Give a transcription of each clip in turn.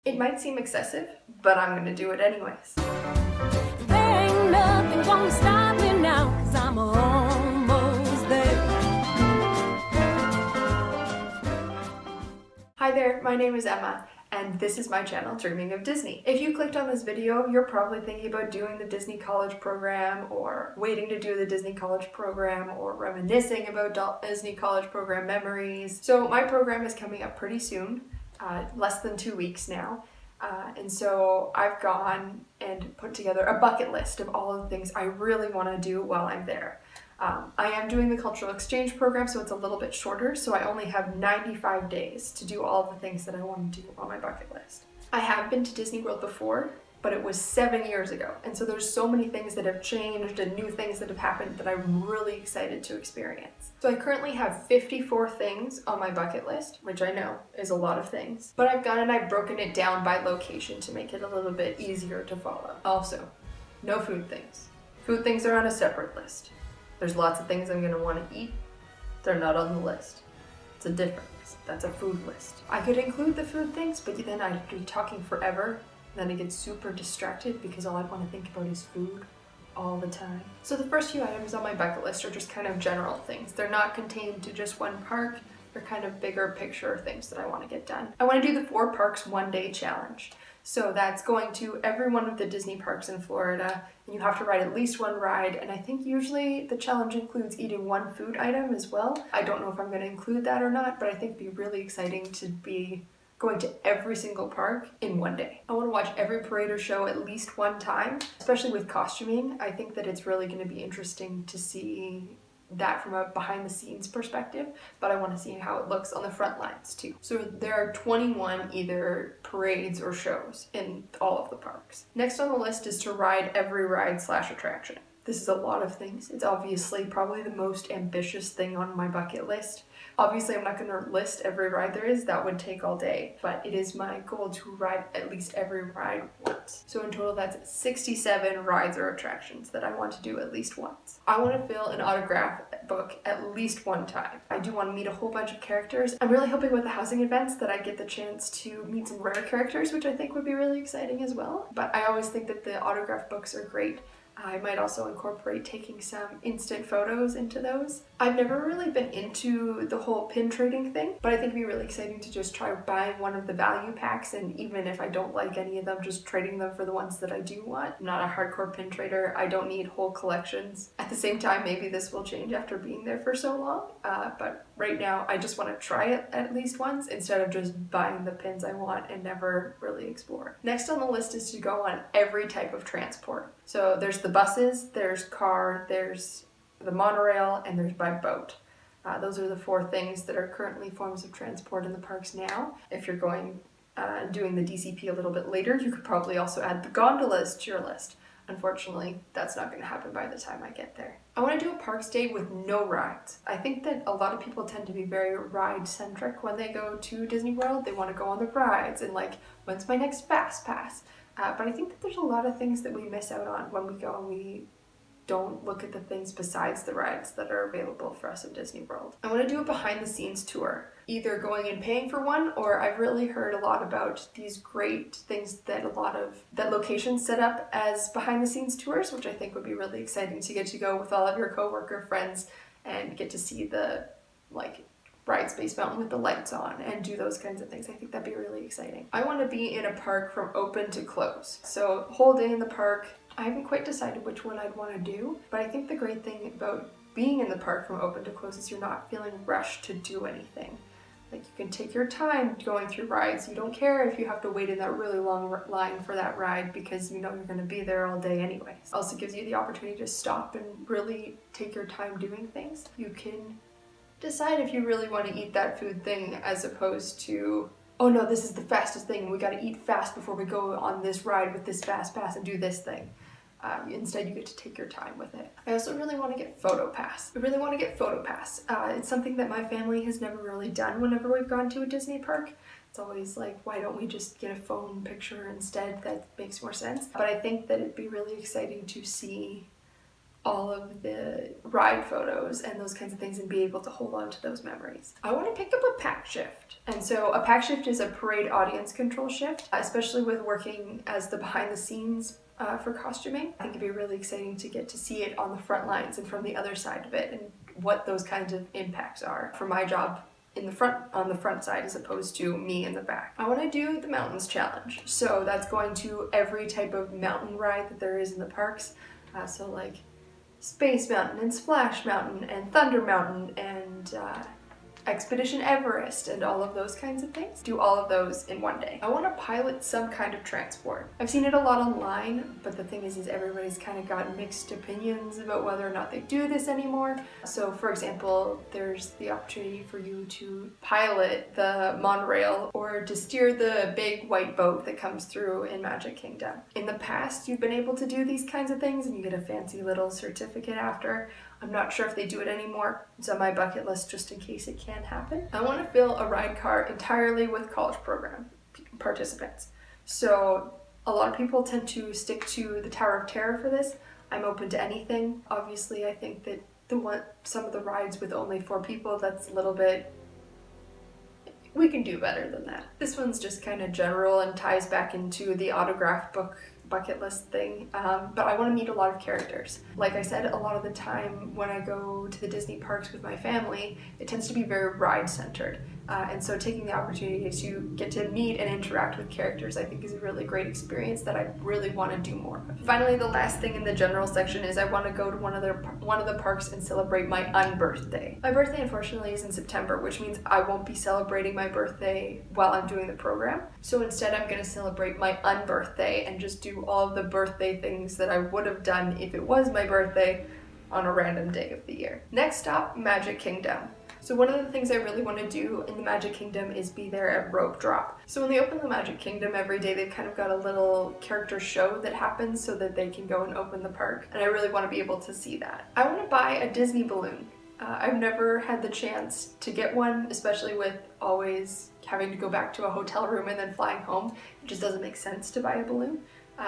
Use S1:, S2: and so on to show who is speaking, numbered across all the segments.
S1: It might seem excessive, but I'm gonna do it anyways.
S2: There ain't nothing gonna stop me now, 'cause I'm almost there.
S1: Hi there, my name is Emma, and this is my channel, Dreaming of Disney. If you clicked on this video, you're probably thinking about doing the Disney College program, or waiting to do the Disney College program, or reminiscing about Disney College program memories. So my program is coming up pretty soon, less than 2 weeks now. And so I've gone and put together a bucket list of all of the things I really want to do while I'm there. I am doing the cultural exchange program, so it's a little bit shorter, so I only have 95 days to do all the things that I want to do on my bucket list. I have been to Disney World before, but it was 7 years ago, and so there's so many things that have changed and new things that have happened that I'm really excited to experience. So I currently have 54 things on my bucket list, which I know is a lot of things, but I've gone and I've broken it down by location to make it a little bit easier to follow. Also, no food things. Food things are on a separate list. There's lots of things I'm going to want to eat. They're not on the list. It's a different list. That's a food list. I could include the food things, but then I'd be talking forever. Then I get super distracted because all I want to think about is food all the time. So the first few items on my bucket list are just kind of general things. They're not contained to just one park. They're kind of bigger picture things that I want to get done. I want to do the 4 parks 1 day challenge. So that's going to every one of the Disney parks in Florida, and you have to ride at least 1 ride, and I think usually the challenge includes eating 1 food item as well. I don't know if I'm going to include that or not, but I think it'd be really exciting to be going to every single park in 1 day. I want to watch every parade or show at least 1 time, especially with costuming. I think that it's really going to be interesting to see that from a behind the scenes perspective, but I want to see how it looks on the front lines too. So there are 21 either parades or shows in all of the parks. Next on the list is to ride every ride/attraction. This is a lot of things. It's obviously probably the most ambitious thing on my bucket list. Obviously, I'm not going to list every ride there is. That would take all day. But it is my goal to ride at least every ride once. So in total, that's 67 rides or attractions that I want to do at least once. I want to fill an autograph book at least 1 time. I do want to meet a whole bunch of characters. I'm really hoping with the housing events that I get the chance to meet some rare characters, which I think would be really exciting as well. But I always think that the autograph books are great. I might also incorporate taking some instant photos into those. I've never really been into the whole pin trading thing, but I think it'd be really exciting to just try buying one of the value packs, and even if I don't like any of them, just trading them for the ones that I do want. I'm not a hardcore pin trader. I don't need whole collections. At the same time, maybe this will change after being there for so long, but right now I just want to try it at least once instead of just buying the pins I want and never really explore. Next on the list is to go on every type of transport. So there's the buses, there's car, there's the monorail, and there's by boat. Those are the 4 things that are currently forms of transport in the parks now. If you're going doing the DCP a little bit later, you could probably also add the gondolas to your list. Unfortunately, that's not going to happen by the time I get there. I want to do a parks day with no rides. I think that a lot of people tend to be very ride-centric when they go to Disney World. They want to go on the rides and like, when's my next Fast Pass? But I think that there's a lot of things that we miss out on when we go and we don't look at the things besides the rides that are available for us in Disney World. I want to do a behind the scenes tour, either going and paying for one, or I've really heard a lot about these great things that that locations set up as behind the scenes tours, which I think would be really exciting to get to go with all of your coworker friends and get to see the ride Space Mountain with the lights on and do those kinds of things. I think that'd be really exciting. I want to be in a park from open to close. So whole day in the park. I haven't quite decided which one I'd want to do, but I think the great thing about being in the park from open to close is you're not feeling rushed to do anything. Like, you can take your time going through rides. You don't care if you have to wait in that really long line for that ride because you know you're going to be there all day anyways. Also gives you the opportunity to stop and really take your time doing things. You can decide if you really want to eat that food thing as opposed to, oh no, this is the fastest thing, we gotta eat fast before we go on this ride with this fast pass and do this thing. Instead, you get to take your time with it. I also really want to get PhotoPass. It's something that my family has never really done whenever we've gone to a Disney park. It's always like, why don't we just get a phone picture instead? That makes more sense. But I think that it'd be really exciting to see all of the ride photos and those kinds of things and be able to hold on to those memories. I want to pick up a pack shift. And so a pack shift is a parade audience control shift, especially with working as the behind the scenes for costuming. I think it'd be really exciting to get to see it on the front lines and from the other side of it and what those kinds of impacts are for my job in the front, on the front side, as opposed to me in the back. I want to do the mountains challenge. So that's going to every type of mountain ride that there is in the parks. So like Space Mountain and Splash Mountain and Thunder Mountain and Expedition Everest and all of those kinds of things. Do all of those in one day. I want to pilot some kind of transport. I've seen it a lot online, but the thing is everybody's kind of got mixed opinions about whether or not they do this anymore. So for example, there's the opportunity for you to pilot the monorail or to steer the big white boat that comes through in Magic Kingdom. In the past, you've been able to do these kinds of things and you get a fancy little certificate after. I'm not sure if they do it anymore. It's on my bucket list just in case it can happen. I want to fill a ride car entirely with college program participants. So a lot of people tend to stick to the Tower of Terror for this. I'm open to anything. Obviously, I think that some of the rides with only 4 people, that's a little bit, we can do better than that. This one's just kind of general and ties back into the autograph book bucket list thing, but I want to meet a lot of characters. Like I said, a lot of the time when I go to the Disney parks with my family, it tends to be very ride centered. And so taking the opportunity to get to meet and interact with characters, I think is a really great experience that I really want to do more of. Finally, the last thing in the general section is I want to go to one of the parks and celebrate my unbirthday. My birthday, unfortunately, is in September, which means I won't be celebrating my birthday while I'm doing the program. So instead, I'm going to celebrate my unbirthday and just do all of the birthday things that I would have done if it was my birthday on a random day of the year. Next stop, Magic Kingdom. So one of the things I really want to do in the Magic Kingdom is be there at rope drop. So when they open the Magic Kingdom every day, they've kind of got a little character show that happens so that they can go and open the park. And I really want to be able to see that. I want to buy a Disney balloon. I've never had the chance to get one, especially with always having to go back to a hotel room and then flying home. It just doesn't make sense to buy a balloon.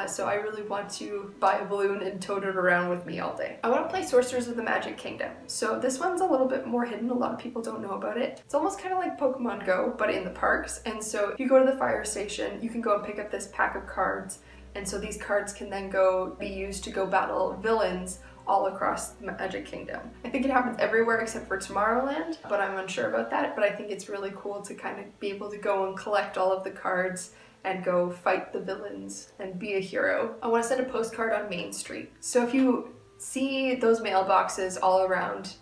S1: So I really want to buy a balloon and tote it around with me all day. I want to play Sorcerers of the Magic Kingdom. So this one's a little bit more hidden. A lot of people don't know about it. It's almost kind of like Pokemon Go, but in the parks. And so if you go to the fire station, you can go and pick up this pack of cards. And so these cards can then be used to go battle villains all across the Magic Kingdom. I think it happens everywhere except for Tomorrowland, but I'm unsure about that. But I think it's really cool to kind of be able to go and collect all of the cards and go fight the villains and be a hero. I want to send a postcard on Main Street. So if you see those mailboxes all around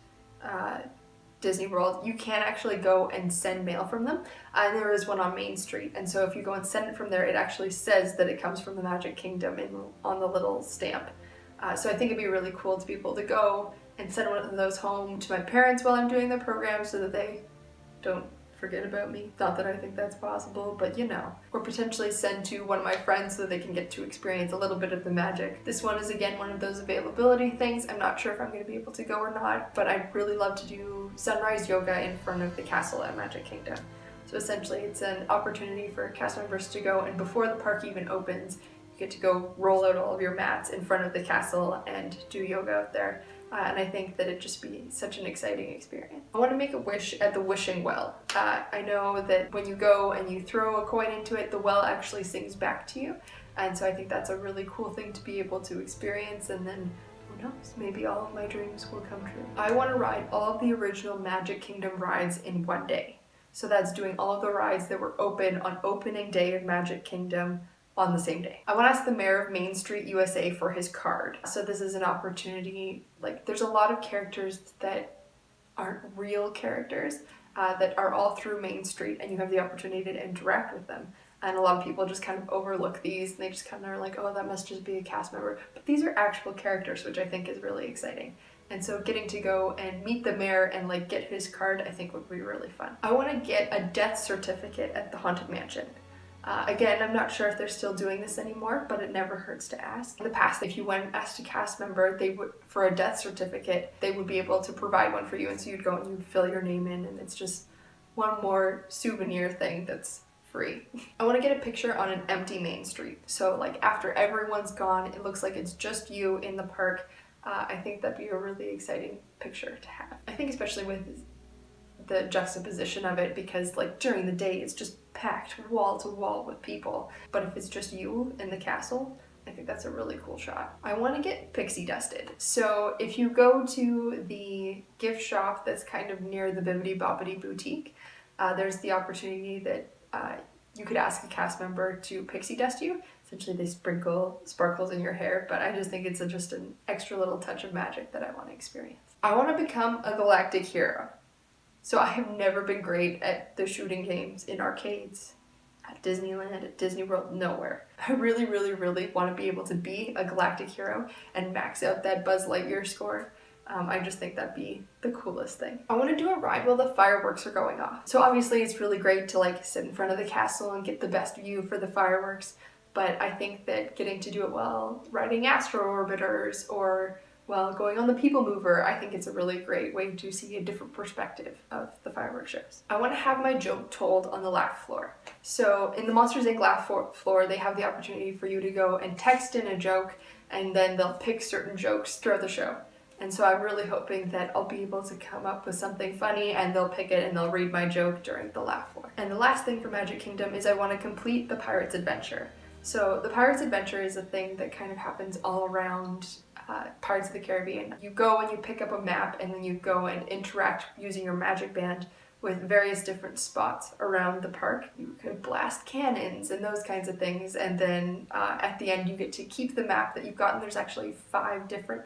S1: Disney World, you can actually go and send mail from them. And there is one on Main Street. And so if you go and send it from there, it actually says that it comes from the Magic Kingdom on the little stamp. So I think it'd be really cool to be able to go and send one of those home to my parents while I'm doing the program so that they don't forget about me. Not that I think that's possible, but you know. Or potentially send to one of my friends so that they can get to experience a little bit of the magic. This one is again one of those availability things. I'm not sure if I'm going to be able to go or not, but I'd really love to do sunrise yoga in front of the castle at Magic Kingdom. So essentially it's an opportunity for cast members to go, and before the park even opens, you get to go roll out all of your mats in front of the castle and do yoga out there. And I think that it'd just be such an exciting experience. I want to make a wish at the wishing well. I know that when you go and you throw a coin into it, the well actually sings back to you. And so I think that's a really cool thing to be able to experience, and then who knows, maybe all of my dreams will come true. I want to ride all of the original Magic Kingdom rides in one day. So that's doing all of the rides that were open on opening day of Magic Kingdom on the same day. I want to ask the mayor of Main Street, USA for his card. So this is an opportunity, like there's a lot of characters that aren't real characters that are all through Main Street, and you have the opportunity to interact with them. And a lot of people just kind of overlook these, and they just kind of are like, oh, that must just be a cast member. But these are actual characters, which I think is really exciting. And so getting to go and meet the mayor and like get his card, I think would be really fun. I want to get a death certificate at the Haunted Mansion. Again, I'm not sure if they're still doing this anymore, but it never hurts to ask. In the past, if you went and asked a cast member, they would, for a death certificate, they would be able to provide one for you, and so you'd go and you'd fill your name in, and it's just one more souvenir thing that's free. I want to get a picture on an empty Main Street. So like after everyone's gone, it looks like it's just you in the park. I think that'd be a really exciting picture to have. I think especially with the juxtaposition of it, because like during the day it's just packed wall to wall with people, but if it's just you in the castle, I think that's a really cool shot. I want to get pixie dusted. So if you go to the gift shop that's kind of near the Bibbidi Bobbidi Boutique, there's the opportunity that you could ask a cast member to pixie dust you. Essentially they sprinkle sparkles in your hair, but I just think it's just an extra little touch of magic that I want to experience. I want to become a galactic hero. So I have never been great at the shooting games in arcades, at Disneyland, at Disney World, nowhere. I really, really, really want to be able to be a galactic hero and max out that Buzz Lightyear score. I just think that'd be the coolest thing. I want to do a ride while the fireworks are going off. So obviously it's really great to like sit in front of the castle and get the best view for the fireworks, but I think that getting to do it while riding Astro Orbiters or while going on the People Mover, I think it's a really great way to see a different perspective of the fireworks shows. I want to have my joke told on the laugh floor. So in the Monsters Inc. laugh floor, they have the opportunity for you to go and text in a joke, and then they'll pick certain jokes throughout the show. And so I'm really hoping that I'll be able to come up with something funny and they'll pick it and they'll read my joke during the laugh floor. And the last thing for Magic Kingdom is I want to complete the Pirate's Adventure. So the Pirate's Adventure is a thing that kind of happens all around Pirates of the Caribbean. You go and you pick up a map and then you go and interact using your magic band with various different spots around the park. You could blast cannons and those kinds of things, and then at the end you get to keep the map that you've gotten. There's actually 5 different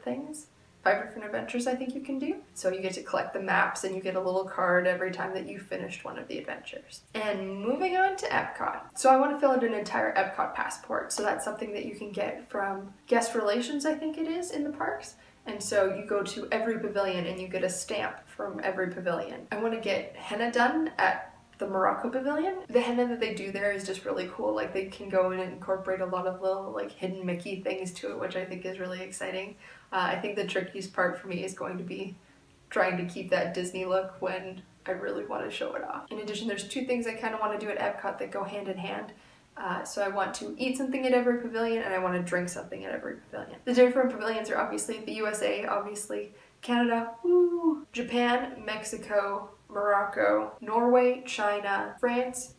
S1: adventures I think you can do. So you get to collect the maps and you get a little card every time that you finished one of the adventures. And moving on to Epcot. So I want to fill out an entire Epcot passport. So that's something that you can get from guest relations, I think it is, in the parks. And so you go to every pavilion and you get a stamp from every pavilion. I want to get henna done at the Morocco Pavilion. The henna that they do there is just really cool. Like they can go in and incorporate a lot of little like hidden Mickey things to it, which I think is really exciting. I think the trickiest part for me is going to be trying to keep that Disney look when I really want to show it off. In addition, there's 2 things I kind of want to do at Epcot that go hand in hand. So I want to eat something at every pavilion and I want to drink something at every pavilion. The different pavilions are obviously the USA, obviously, Canada, woo, Japan, Mexico, Morocco, Norway, China, France,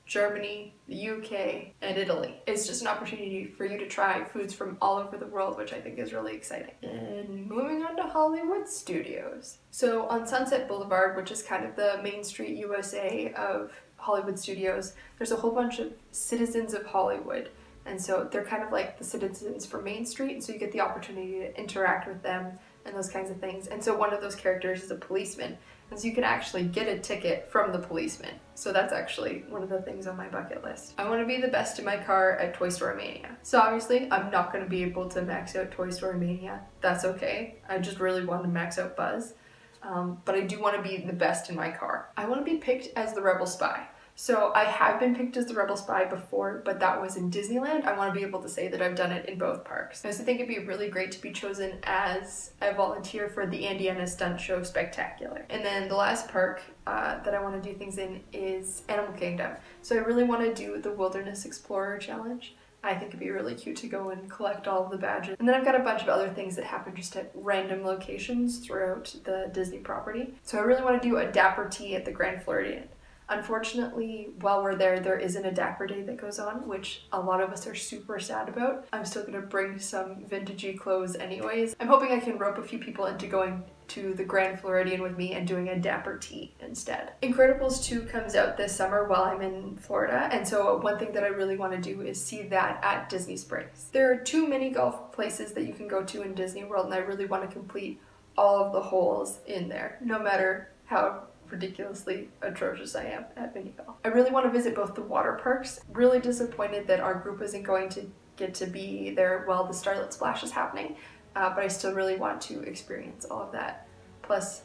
S1: Germany, the UK, and Italy. It's just an opportunity for you to try foods from all over the world, which I think is really exciting. And moving on to Hollywood Studios. So on Sunset Boulevard, which is kind of the Main Street USA of Hollywood Studios, there's a whole bunch of citizens of Hollywood. And so they're kind of like the citizens for Main Street, and so you get the opportunity to interact with them and those kinds of things. And so one of those characters is a policeman. And so you can actually get a ticket from the policeman. So that's actually one of the things on my bucket list. I want to be the best in my car at Toy Story Mania. So obviously I'm not going to be able to max out Toy Story Mania. That's okay. I just really want to max out Buzz. But I do want to be the best in my car. I want to be picked as the Rebel Spy. So I have been picked as the Rebel Spy before, but that was in Disneyland. I want to be able to say that I've done it in both parks. I also think it'd be really great to be chosen as a volunteer for the Indiana Stunt Show Spectacular. And then the last park that I want to do things in is Animal Kingdom. So I really want to do the Wilderness Explorer Challenge. I think it'd be really cute to go and collect all of the badges. And then I've got a bunch of other things that happen just at random locations throughout the Disney property. So I really want to do a Dapper Tea at the Grand Floridian. Unfortunately, while we're there, there isn't a Dapper Day that goes on, which a lot of us are super sad about. I'm still gonna bring some vintagey clothes anyways. I'm hoping I can rope a few people into going to the Grand Floridian with me and doing a Dapper Tea instead. Incredibles 2 comes out this summer while I'm in Florida, and so one thing that I really want to do is see that at Disney Springs. There are 2 mini golf places that you can go to in Disney World, and I really want to complete all of the holes in there, no matter how ridiculously atrocious I am at mini golf. I really want to visit both the water parks. Really disappointed that our group isn't going to get to be there while the Starlit Splash is happening, but I still really want to experience all of that. Plus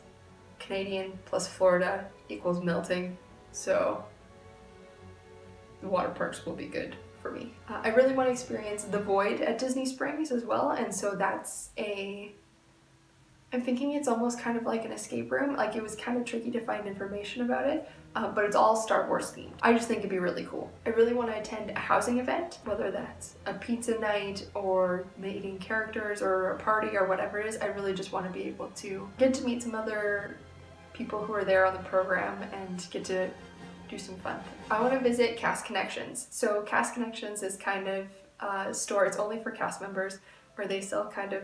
S1: Canadian plus Florida equals melting, so the water parks will be good for me. I really want to experience the Void at Disney Springs as well, and so that's a I'm thinking it's almost kind of like an escape room. Like, it was kind of tricky to find information about it, but it's all Star Wars themed. I just think it'd be really cool. I really want to attend a housing event, whether that's a pizza night or meeting characters or a party or whatever it is. I really just want to be able to get to meet some other people who are there on the program and get to do some fun things. I want to visit Cast Connections. So Cast Connections is kind of a store, it's only for cast members, where they sell kind of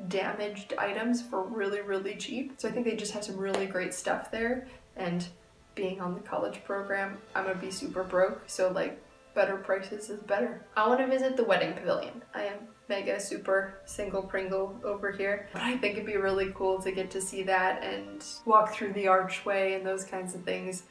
S1: damaged items for really, really cheap. So I think they just have some really great stuff there, and being on the college program, I'm gonna be super broke, so like better prices is better. I want to visit the wedding pavilion. I am mega super single Pringle over here, but I think it'd be really cool to get to see that and walk through the archway and those kinds of things,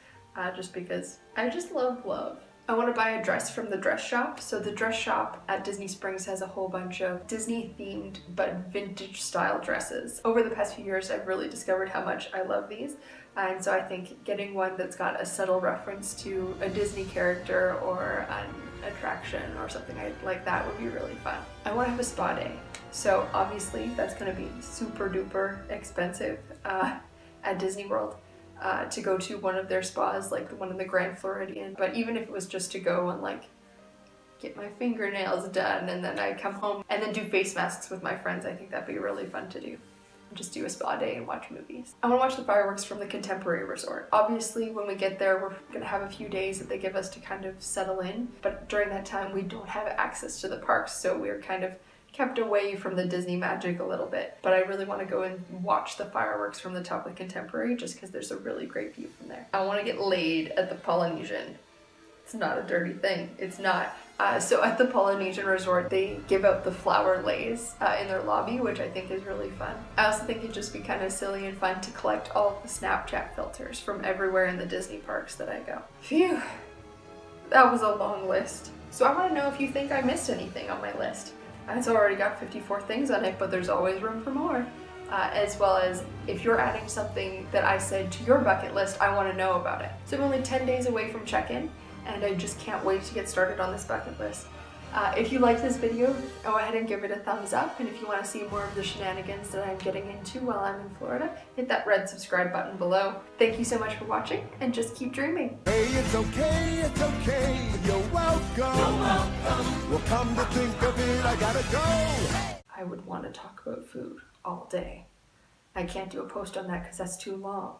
S1: just because I just love. I want to buy a dress from the dress shop. So the dress shop at Disney Springs has a whole bunch of Disney themed but vintage style dresses. Over the past few years, I've really discovered how much I love these. And so I think getting one that's got a subtle reference to a Disney character or an attraction or something like that would be really fun. I want to have a spa day. So obviously that's going to be super duper expensive at Disney World. To go to one of their spas, like the one in the Grand Floridian. But even if it was just to go and like get my fingernails done and then I come home and then do face masks with my friends, I think that'd be really fun to do. Just do a spa day and watch movies. I want to watch the fireworks from the Contemporary Resort. Obviously, when we get there, we're going to have a few days that they give us to kind of settle in. But during that time, we don't have access to the parks, so we're kind of kept away from the Disney magic a little bit. But I really want to go and watch the fireworks from the top of the Contemporary just because there's a really great view from there. I want to get laid at the Polynesian. It's not a dirty thing. It's not. So at the Polynesian Resort, they give out the flower leis in their lobby, which I think is really fun. I also think it'd just be kind of silly and fun to collect all of the Snapchat filters from everywhere in the Disney parks that I go. Phew, that was a long list. So I want to know if you think I missed anything on my list. It's already got 54 things on it, but there's always room for more. As well as if you're adding something that I said to your bucket list, I want to know about it. So I'm only 10 days away from check-in, and I just can't wait to get started on this bucket list. If you liked this video, go ahead and give it a thumbs up, and if you want to see more of the shenanigans that I'm getting into while I'm in Florida, hit that red subscribe button below. Thank you so much for watching, and just keep dreaming.
S3: Hey, it's okay, you're welcome. Well, come to think of it, I gotta go.
S1: I would want to talk about food all day. I can't do a post on that because that's too long.